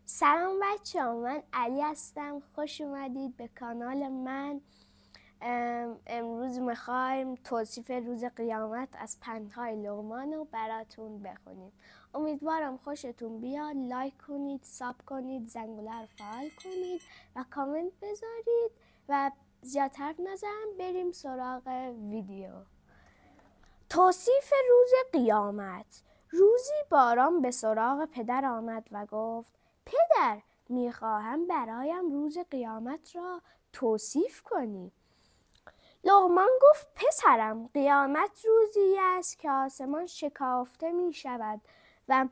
سلام بچه ها، من علی هستم. خوش اومدید به کانال من. امروز میخوایم توصیف روز قیامت از پندهای لقمان رو براتون بخونیم. امیدوارم خوشتون بیاد. لایک کنید، ساب کنید، زنگوله رو فعال کنید و کامنت بذارید و زیاد حرف نزنم، بریم سراغ ویدیو. توصیف روز قیامت. روزی باران به سراغ پدر آمد و گفت: پدر، میخواهم برایم روز قیامت را توصیف کنی. لقمان گفت: پسرم، قیامت روزی است که آسمان شکافته می شود و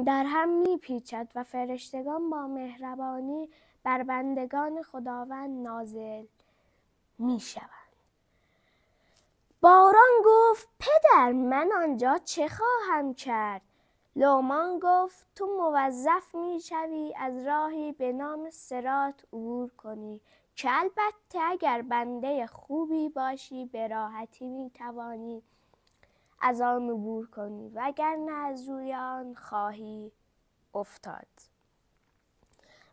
در هم می پیچد و فرشتگان با مهربانی بر بندگان خداوند نازل می شود. باران گفت: پدر، من آنجا چه خواهم کرد؟ لقمان گفت: تو موظف می شوی از راهی به نام صراط عبور کنی که البته اگر بنده خوبی باشی به راحتی می توانی از آن عبور کنی وگرنه از روی آن خواهی افتاد.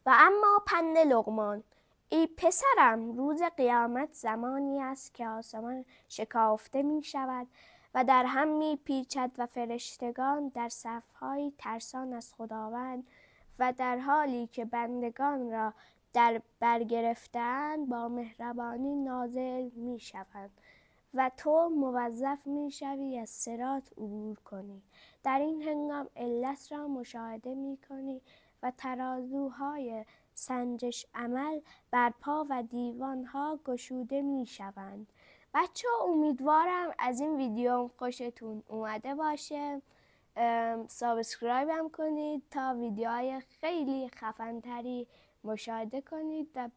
و اما پند لقمان: ای پسرم، روز قیامت زمانی است که آسمان شکافته می شود و در هم می پیچد و فرشتگان در صف‌های ترسان از خداوند و در حالی که بندگان را در بر گرفته‌اند با مهربانی نازل می شوند و تو موظف می شوی از صراط عبور کنی. در این هنگام علت را مشاهده می کنی و ترازوهای سنجش عمل برپا و دیوانها گشوده می شوند. بچه ها، امیدوارم از این ویدیو خوشتون اومده باشه. سابسکرایب هم کنید تا ویدیوهای خیلی خفن‌تری مشاهده کنید و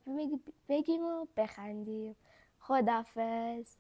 بگیم و بخندیم. خداحافظ.